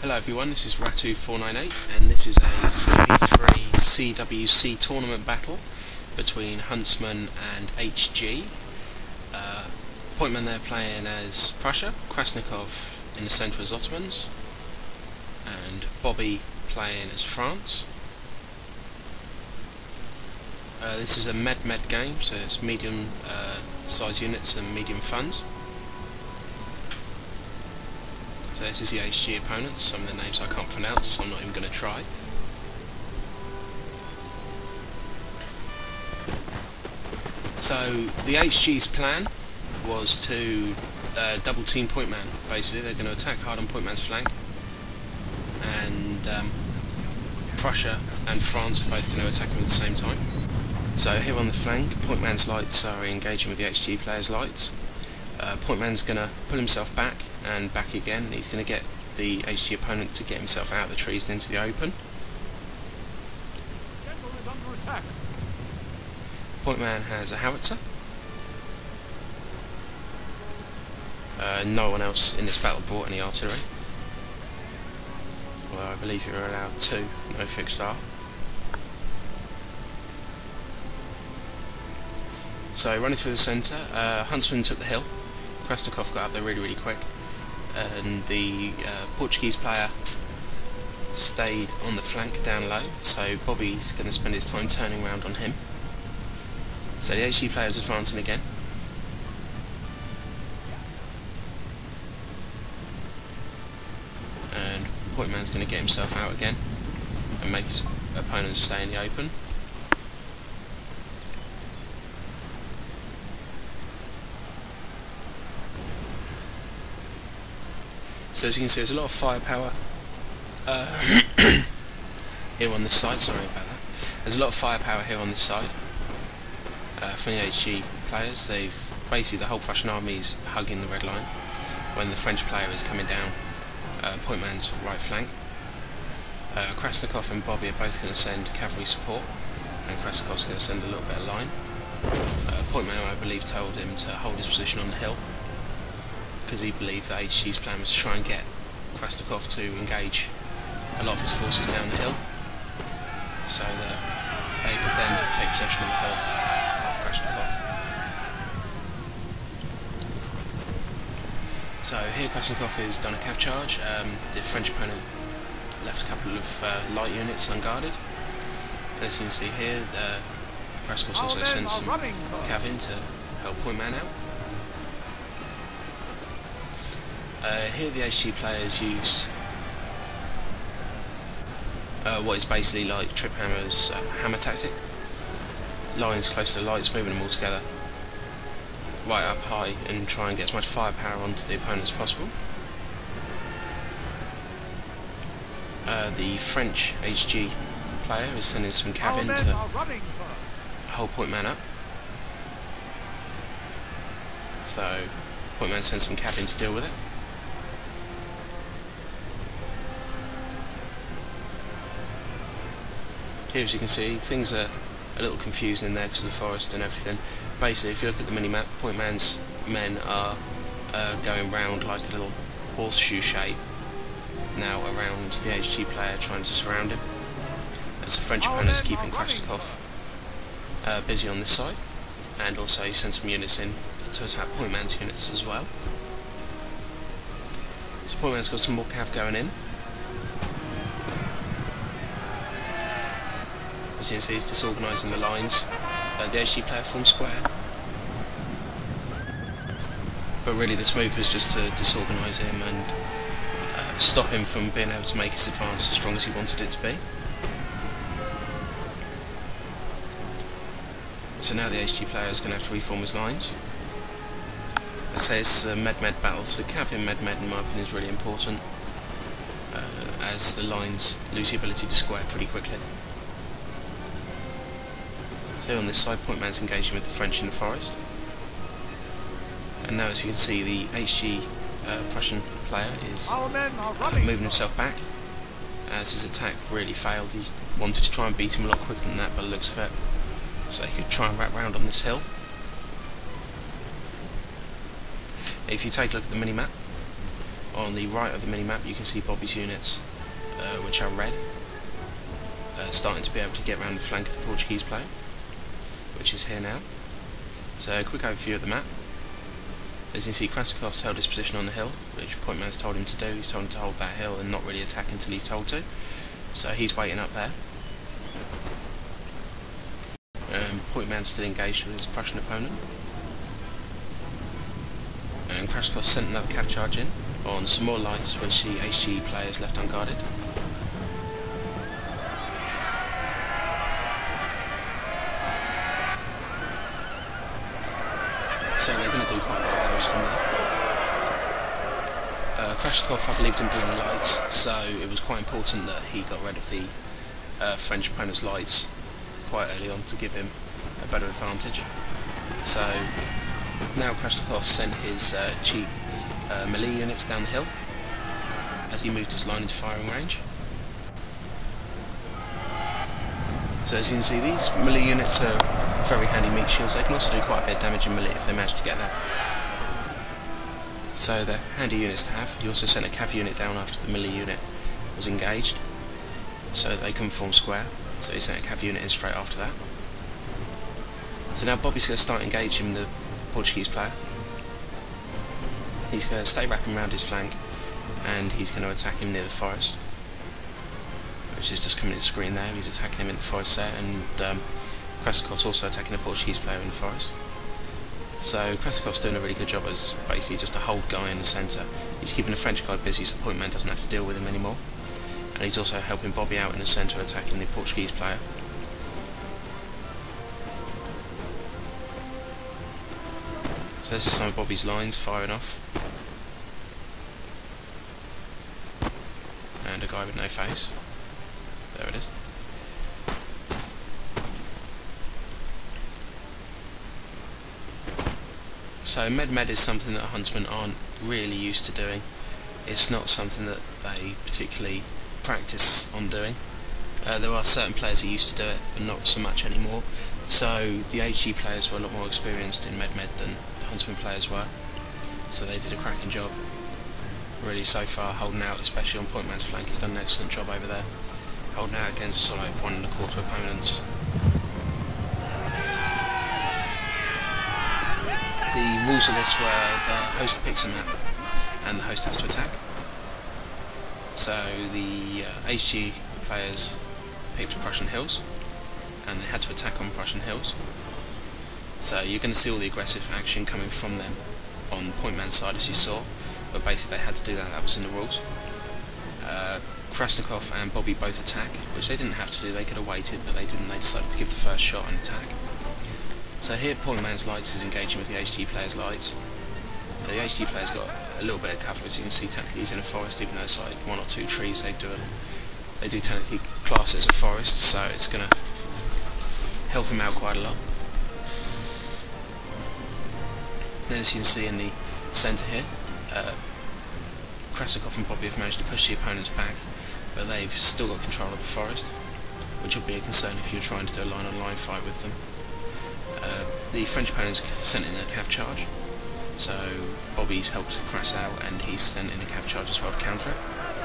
Hello everyone, this is Rattue498 and this is a 3v3 CWC tournament battle between Huntsman and HG. Point man there playing as Prussia, Krasnikof in the centre as Ottomans, and Bobby playing as France. This is a med game, so it's medium size units and medium funds. So this is the HG opponents. Some of the names I can't pronounce, so I'm not even going to try. So the HG's plan was to double team point man. Basically, they're going to attack hard on point man's flank, and Prussia and France are both going to attack him at the same time. So here on the flank, point man's lights are engaging with the HG player's lights. Point man's going to pull himself back and back again. He's going to get the HG opponent to get himself out of the trees and into the open. Point man has a howitzer. No one else in this battle brought any artillery. Although I believe you're allowed 2, no fixed R. So running through the centre, Huntsman took the hill. Krasnikof got up there really quick, and the Portuguese player stayed on the flank down low, so Bobby's going to spend his time turning around on him. So the HG player is advancing again. And point man's going to get himself out again and make his opponent stay in the open. So as you can see, there's a lot of firepower here on this side. Sorry about that. There's a lot of firepower here on this side from the HG players. They've basically, the whole Prussian army is hugging the red line when the French player is coming down point man's right flank. Krasnikof and Bobby are both going to send cavalry support, and Krasnikov's going to send a little bit of line. Point man, I believe, told him to hold his position on the hill, because he believed that HG's plan was to try and get Krasnikov to engage a lot of his forces down the hill, so that they could then take possession of the hill of Krasnikov. So here Krasnikov has done a cav charge. The French opponent left a couple of light units unguarded. And as you can see here, Krasnikov's also sent some cav in to help point man out. Here the HG players used what is basically like Trip Hammer's hammer tactic. Lines close to the lights, moving them all together right up high and try and get as much firepower onto the opponent as possible. The French HG player is sending some cav in to hold point man up. So point man sends some cav in to deal with it. Here, as you can see, things are a little confusing in there because of the forest and everything. Basically, if you look at the mini-map, point man's men are going round like a little horseshoe shape now around the HG player, trying to surround him, as the French opponent is keeping Krasnikov busy on this side, and also he sends some units in to attack point man's units as well. So point man's got some more cav going in. As you can see, he's disorganising the lines. The HG player forms square. But really this move was just to disorganise him and stop him from being able to make his advance as strong as he wanted it to be. So now the HG player is going to have to reform his lines. I say it's a med battle, so cav in med in my opinion is really important, as the lines lose the ability to square pretty quickly. So on this side, point man's engaging with the French in the forest, and now as you can see, the HG Prussian player is moving himself back, as his attack really failed. He wanted to try and beat him a lot quicker than that, but it looks of it, so he could try and wrap round on this hill. If you take a look at the mini-map, On the right of the minimap you can see Bobby's units, which are red, starting to be able to get around the flank of the Portuguese player, which is here now. So a quick overview of the map. As you can see, Krasnikov's held his position on the hill, which Point Man's told him to do. He's told him to hold that hill and not really attack until he's told to. So he's waiting up there. Point Man's still engaged with his Prussian opponent. And Krasnikov sent another cav charge in on some more lights which the HG players left unguarded. So they're going to do quite a lot of damage from there. Krasnikov, I believe, didn't bring the lights, so it was quite important that he got rid of the French opponent's lights quite early on to give him a better advantage. So now Krasnikov sent his cheap melee units down the hill as he moved his line into firing range. So as you can see, these melee units are very handy meat shields. They can also do quite a bit of damage in melee if they manage to get there. So they're handy units to have. He also sent a cav unit down after the melee unit was engaged, so they couldn't form square. So he sent a cav unit in straight after that. So now Bobby's going to start engaging the Portuguese player. He's going to stay wrapping around his flank, and he's going to attack him near the forest, which is just coming to the screen there. He's attacking him in the forest there, and Krasnikov's also attacking the Portuguese player in the forest. So Krasnikov's doing a really good job as basically just a hold guy in the centre. He's keeping the French guy busy so Point Man doesn't have to deal with him anymore. And he's also helping Bobby out in the centre, attacking the Portuguese player. So this is some of Bobby's lines firing off. And a guy with no face. There it is. So med is something that Huntsmen aren't really used to doing. It's not something that they particularly practice on doing. There are certain players who used to do it, but not so much anymore. So the HG players were a lot more experienced in med than the Huntsman players were. So they did a cracking job, really, so far, holding out, especially on Point Man's flank. He's done an excellent job over there, holding out against like 1 1/4 opponents. The rules of this were the host picks a map and the host has to attack. So the HG players picked Prussian Hills and they had to attack on Prussian Hills. So you're going to see all the aggressive action coming from them on Point Man's side, as you saw, but basically they had to do that. That was in the rules. Krasnikov and Bobby both attack, which they didn't have to do. They could have waited, but they didn't. They decided to give the first shot and attack. So here Point Man's lights is engaging with the HG player's lights. The HG player's got a little bit of cover, as you can see. Technically he's in a forest, even though it's like 1 or 2 trees. They do technically class it as a forest, so it's going to help him out quite a lot. Then, as you can see in the centre here, Krasnikov and Bobby have managed to push the opponents back, but they've still got control of the forest, which will be a concern if you're trying to do a line-on-line fight with them. The French opponents sent in a cav charge, so Bobby's helped Kras out and he's sent in a cav charge as well to counter it.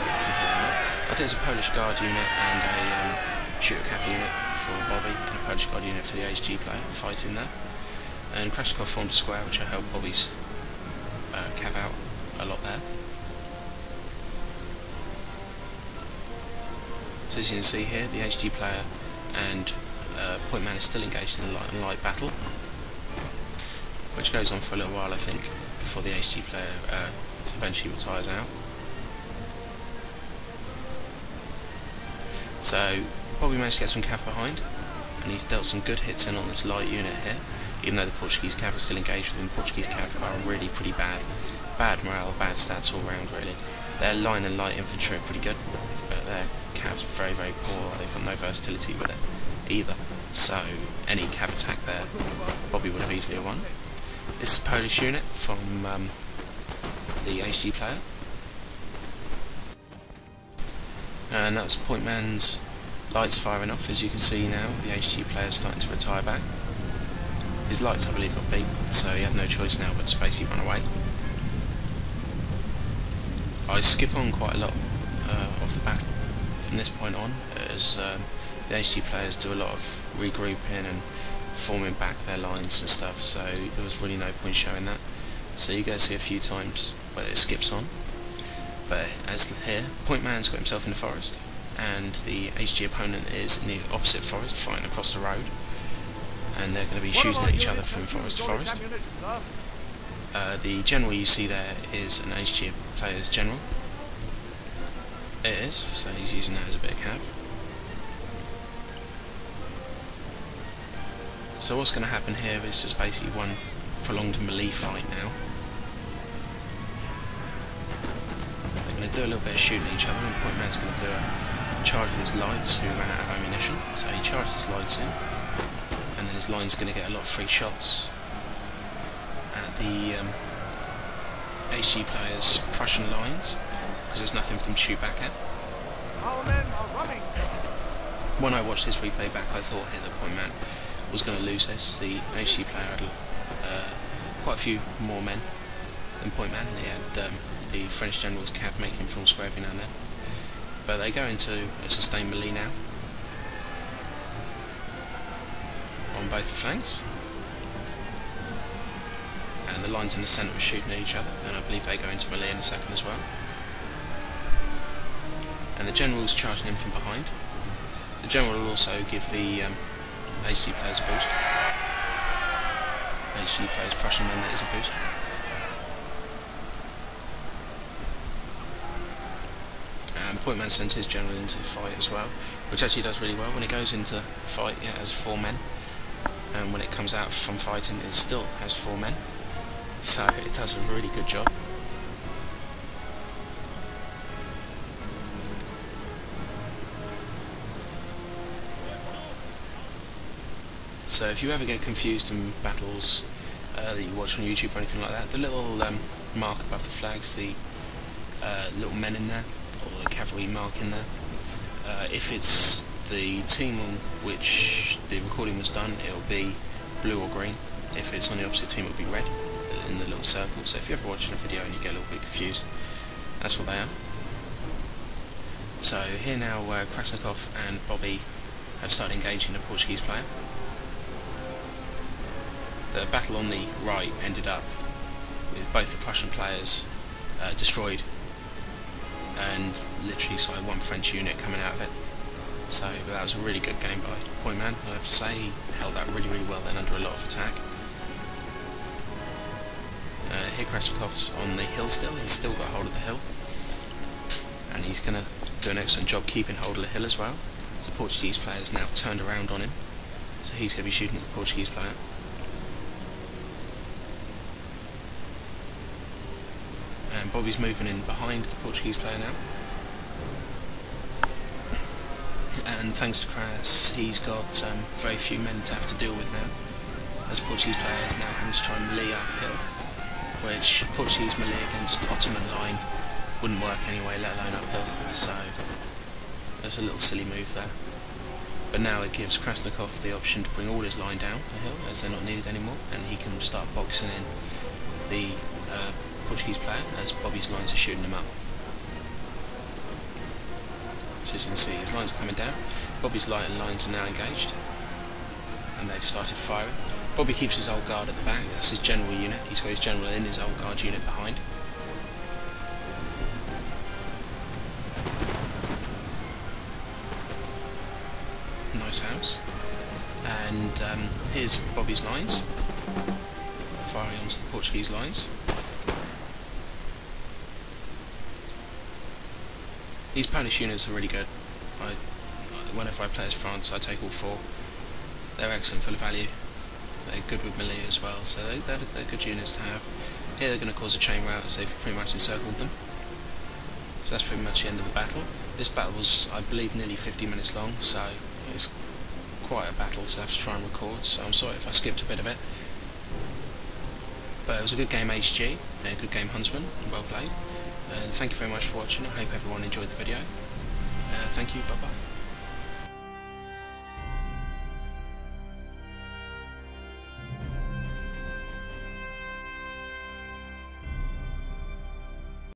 I think it's a Polish guard unit and a shooter cav unit for Bobby and a Polish guard unit for the HG player fighting there. And Krasnikov formed a square which will help Bobby's cav out a lot there. So as you can see here, the HG player and Point Man is still engaged in a light battle, which goes on for a little while, I think, before the HG player eventually retires out. So Bobby managed to get some cav behind, and he's dealt some good hits in on this light unit here, even though the Portuguese cav are still engaged with him. Portuguese cav are really pretty bad morale, bad stats all round really. Their line and light infantry are pretty good, but their cavs are very, very poor. They've got no versatility with it either, so any cav attack there Bobby would have easily won. This is a Polish unit from the HG player, and that was Point Man's lights firing off. As you can see now, the HG player is starting to retire back. His lights, I believe, got beat, so he had no choice now but to basically run away. I skip on quite a lot of the battle from this point on, as the HG players do a lot of regrouping and forming back their lines and stuff, so there was really no point showing that. So you guys see a few times where it skips on, but as here, point man's got himself in the forest, and the HG opponent is in the opposite forest, fighting across the road, and they're going to be shooting at each other from forest to forest. The general you see there is an HG player's general. It is, so he's using that as a bit of cav. So what's going to happen here is just basically one prolonged melee fight now. They're going to do a little bit of shooting at each other, and point man's going to do a charge with his lights, who ran out of ammunition. So he charges his lights in, and then his line's going to get a lot of free shots at the HG players' Prussian lines, because there's nothing for them to shoot back at. When I watched this replay back, I thought here that point man was going to lose this. The HG player had quite a few more men than point man. He had the French general's cav making him full square every now and then. But they go into a sustained melee now on both the flanks, and the lines in the centre are shooting at each other, and I believe they go into melee in a second as well. And the general's charging in from behind. The general will also give the HG players a boost. HG players Prussian men, that is a boost. And point man sends his general into the fight as well, which actually does really well. When it goes into fight, it has 4 men, and when it comes out from fighting, it still has 4 men. So it does a really good job. So if you ever get confused in battles that you watch on YouTube or anything like that, the little mark above the flags, the little men in there, or the cavalry mark in there, if it's the team on which the recording was done, it will be blue or green. If it's on the opposite team, it will be red in the little circle. So if you're ever watching a video and you get a little bit confused, that's what they are. So here now, Krasnikof and Bobby have started engaging the Portuguese player. The battle on the right ended up with both the Prussian players destroyed, and literally saw one French unit coming out of it. So that was a really good game by point man. I have to say, he held out really well then under a lot of attack. Here Krasnikov's on the hill still. He's still got hold of the hill, and he's going to do an excellent job keeping hold of the hill as well. So the Portuguese player's now turned around on him, so he's going to be shooting at the Portuguese player. And Bobby's moving in behind the Portuguese player now. And thanks to Kras, he's got very few men to have to deal with now, as Portuguese player is now having to try and melee uphill, which Portuguese melee against Ottoman line wouldn't work anyway, let alone uphill, so there's a little silly move there. But now it gives Krasnikov the option to bring all his line down the hill, as they're not needed anymore, and he can start boxing in the Portuguese player as Bobby's lines are shooting him up. So as you can see, his lines are coming down. Bobby's lines are now engaged, and they've started firing. Bobby keeps his old guard at the back. That's his general unit. He's got his general in his old guard unit behind. Nice house. And here's Bobby's lines firing onto the Portuguese lines. These Polish units are really good. Whenever I play as France, I take all 4. They're excellent full of value. They're good with melee as well, so they're good units to have. Here they're going to cause a chain rout, as they've pretty much encircled them. So that's pretty much the end of the battle. This battle was, I believe, nearly 50 minutes long, so it's quite a battle to have to try and record, so I'm sorry if I skipped a bit of it. But it was a good game HG, a good game Huntsman, well played. Thank you very much for watching. I hope everyone enjoyed the video. Thank you, bye bye.